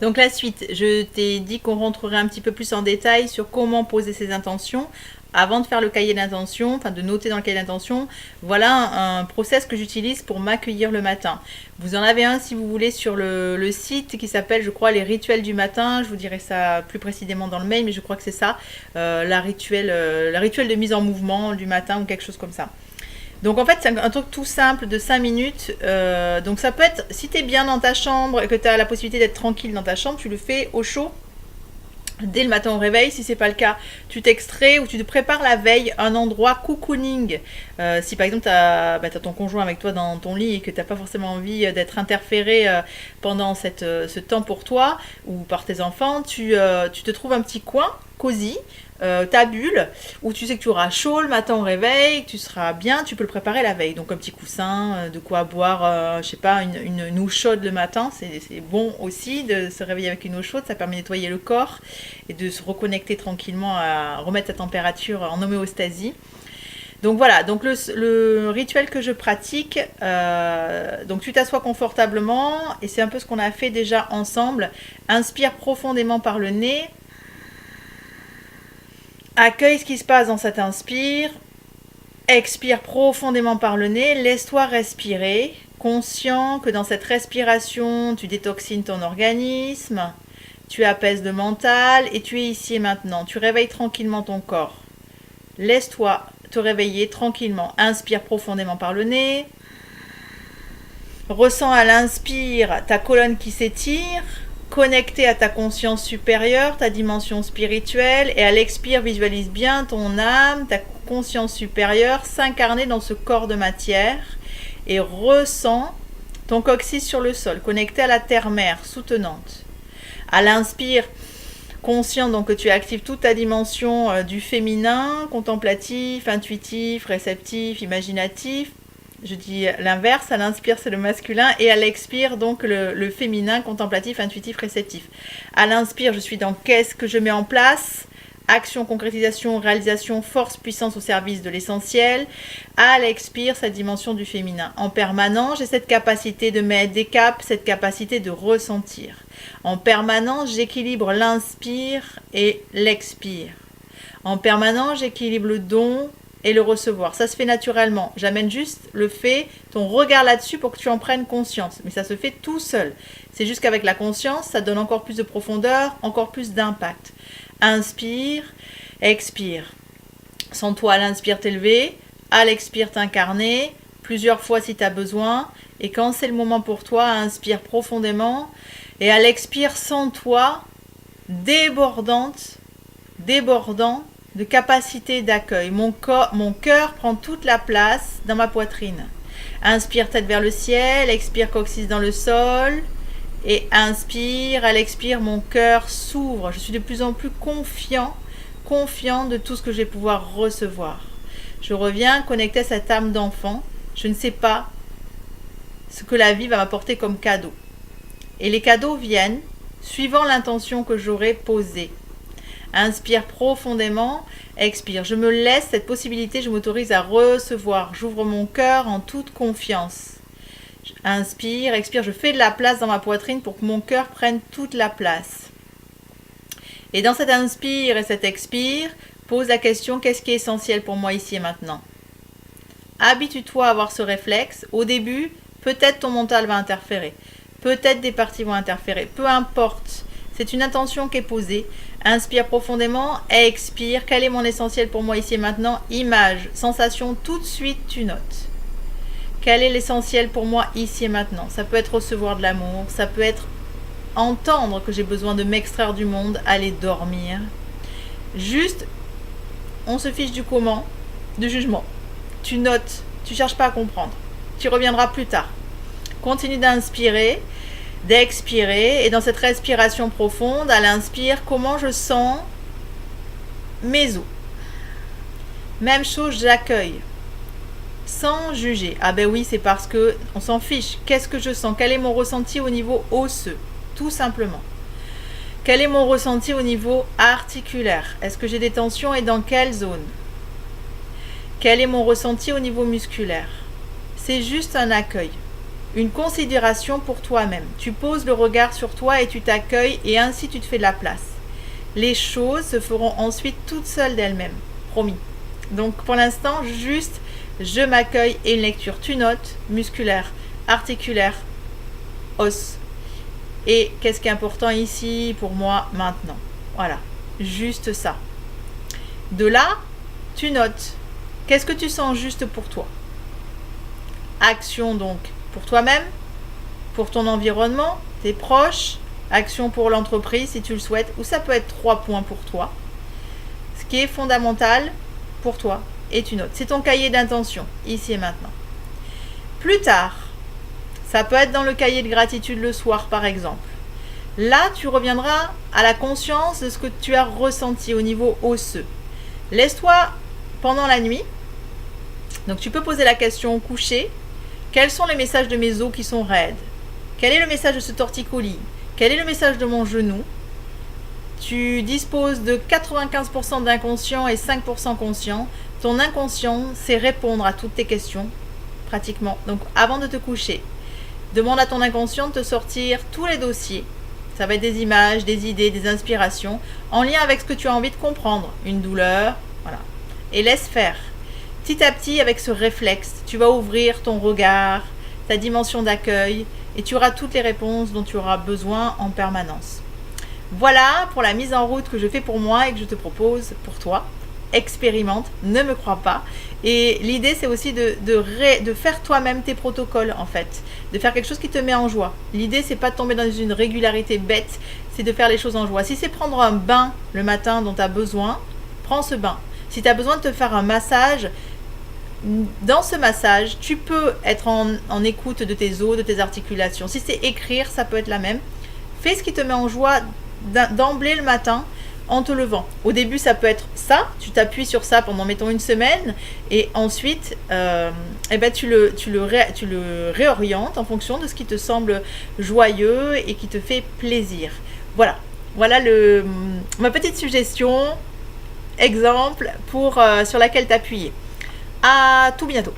Donc la suite, je t'ai dit qu'on rentrerait un petit peu plus en détail sur comment poser ses intentions. Avant de faire le cahier d'intention, enfin de noter dans le cahier d'intention, voilà un process que j'utilise pour m'accueillir le matin. Vous en avez un si vous voulez sur le site qui s'appelle, je crois, les rituels du matin. Je vous dirai ça plus précisément dans le mail, mais je crois que c'est ça, la rituel de mise en mouvement du matin ou quelque chose comme ça. Donc en fait, c'est un truc tout simple de 5 minutes. Donc ça peut être, si tu es bien dans ta chambre et que tu as la possibilité d'être tranquille dans ta chambre, tu le fais au chaud dès le matin au réveil. Si c'est pas le cas, tu t'extrais ou tu te prépares la veille un endroit cocooning. Si par exemple tu as ton conjoint avec toi dans ton lit et que tu n'as pas forcément envie d'être interféré pendant ce temps pour toi ou par tes enfants, tu te trouves un petit coin cosy, ta bulle, où tu sais que tu auras chaud le matin au réveil, que tu seras bien, tu peux le préparer la veille. Donc un petit coussin, de quoi boire, je sais pas, une eau chaude le matin, c'est bon aussi de se réveiller avec une eau chaude, ça permet de nettoyer le corps et de se reconnecter tranquillement, à remettre sa température en homéostasie. Donc voilà, donc le rituel que je pratique, donc tu t'assois confortablement et c'est un peu ce qu'on a fait déjà ensemble. Inspire profondément par le nez. Accueille ce qui se passe dans cet inspire. Expire profondément par le nez. Laisse-toi respirer. Conscient que dans cette respiration, tu détoxines ton organisme. Tu apaises le mental et tu es ici et maintenant. Tu réveilles tranquillement ton corps. Laisse-toi te réveiller tranquillement. Inspire profondément par le nez. Ressens à l'inspire ta colonne qui s'étire. Connecté à ta conscience supérieure, ta dimension spirituelle, et à l'expire, visualise bien ton âme, ta conscience supérieure s'incarner dans ce corps de matière et ressens ton coccyx sur le sol, connecté à la terre-mère soutenante. À l'inspire, conscient donc que tu actives toute ta dimension du féminin, contemplatif, intuitif, réceptif, imaginatif. Je dis l'inverse, à l'inspire c'est le masculin et à l'expire donc le féminin, contemplatif, intuitif, réceptif. À l'inspire je suis dans qu'est-ce que je mets en place, action, concrétisation, réalisation, force, puissance au service de l'essentiel. À l'expire cette dimension du féminin. En permanence j'ai cette capacité de mettre des caps, cette capacité de ressentir. En permanence j'équilibre l'inspire et l'expire. En permanence j'équilibre le don et le recevoir. Ça se fait naturellement. J'amène juste le fait, ton regard là-dessus pour que tu en prennes conscience. Mais ça se fait tout seul. C'est juste qu'avec la conscience, ça donne encore plus de profondeur, encore plus d'impact. Inspire, expire. Sens-toi à l'inspire t'élever, à l'expire t'incarner, plusieurs fois si tu as besoin. Et quand c'est le moment pour toi, inspire profondément. Et à l'expire, sens-toi débordant de capacité d'accueil. Mon cœur prend toute la place dans ma poitrine. Inspire tête vers le ciel, expire coccyx dans le sol. Et inspire, à l'expire, mon cœur s'ouvre. Je suis de plus en plus confiant de tout ce que je vais pouvoir recevoir. Je reviens connecté à cette âme d'enfant. Je ne sais pas ce que la vie va m'apporter comme cadeau. Et les cadeaux viennent suivant l'intention que j'aurai posée. Inspire profondément, expire. Je me laisse cette possibilité, je m'autorise à recevoir. J'ouvre mon cœur en toute confiance. Inspire, expire. Je fais de la place dans ma poitrine pour que mon cœur prenne toute la place. Et dans cet inspire et cet expire, pose la question, qu'est-ce qui est essentiel pour moi ici et maintenant? Habitue-toi à avoir ce réflexe. Au début, peut-être ton mental va interférer. Peut-être des parties vont interférer. Peu importe. C'est une intention qui est posée. Inspire profondément, expire. Quel est mon essentiel pour moi ici et maintenant? Image, sensation, tout de suite tu notes. Quel est l'essentiel pour moi ici et maintenant? Ça peut être recevoir de l'amour, ça peut être entendre que j'ai besoin de m'extraire du monde, aller dormir. Juste, on se fiche du comment, du jugement. Tu notes, tu cherches pas à comprendre. Tu reviendras plus tard. Continue d'inspirer, d'expirer, et dans cette respiration profonde, à l'inspire, comment je sens mes os. Même chose, j'accueille, sans juger. Ah ben oui, c'est parce que on s'en fiche. Qu'est-ce que je sens? Quel est mon ressenti au niveau osseux? Tout simplement. Quel est mon ressenti au niveau articulaire? Est-ce que j'ai des tensions et dans quelle zone? Quel est mon ressenti au niveau musculaire? C'est juste un accueil. une considération pour toi-même. Tu poses le regard sur toi et tu t'accueilles et ainsi tu te fais de la place. Les choses se feront ensuite toutes seules d'elles-mêmes, promis. Donc pour l'instant, juste je m'accueille et une lecture. Tu notes musculaire, articulaire, os. Et qu'est-ce qui est important ici pour moi maintenant? Voilà, juste ça. De là, tu notes. Qu'est-ce que tu sens juste pour toi? Action donc pour toi-même, pour ton environnement, tes proches, action pour l'entreprise si tu le souhaites, ou ça peut être 3 points pour toi. Ce qui est fondamental pour toi, et tu notes. C'est ton cahier d'intention, ici et maintenant. Plus tard, ça peut être dans le cahier de gratitude le soir par exemple. Là, tu reviendras à la conscience de ce que tu as ressenti au niveau osseux. Laisse-toi pendant la nuit. Donc tu peux poser la question au coucher. Quels sont les messages de mes os qui sont raides? Quel est le message de ce torticolis? Quel est le message de mon genou? Tu disposes de 95% d'inconscient et 5% conscient. Ton inconscient, c'est répondre à toutes tes questions, pratiquement. Donc avant de te coucher, demande à ton inconscient de te sortir tous les dossiers. Ça va être des images, des idées, des inspirations, en lien avec ce que tu as envie de comprendre. Une douleur, voilà. Et laisse faire. Petit à petit, avec ce réflexe, tu vas ouvrir ton regard, ta dimension d'accueil, et tu auras toutes les réponses dont tu auras besoin en permanence. Voilà pour la mise en route que je fais pour moi et que je te propose pour toi. Expérimente, ne me crois pas. Et l'idée, c'est aussi de faire toi-même tes protocoles, en fait. De faire quelque chose qui te met en joie. L'idée, c'est pas de tomber dans une régularité bête, c'est de faire les choses en joie. Si c'est prendre un bain le matin dont tu as besoin, prends ce bain. Si tu as besoin de te faire un massage, dans ce massage, tu peux être en écoute de tes os, de tes articulations. Si c'est écrire, ça peut être la même. Fais ce qui te met en joie d'emblée le matin en te levant. Au début, ça peut être ça. Tu t'appuies sur ça pendant, mettons, une semaine. Et ensuite, tu le réorientes en fonction de ce qui te semble joyeux et qui te fait plaisir. Voilà. Voilà ma petite suggestion, exemple, sur laquelle t'appuyer. À tout bientôt.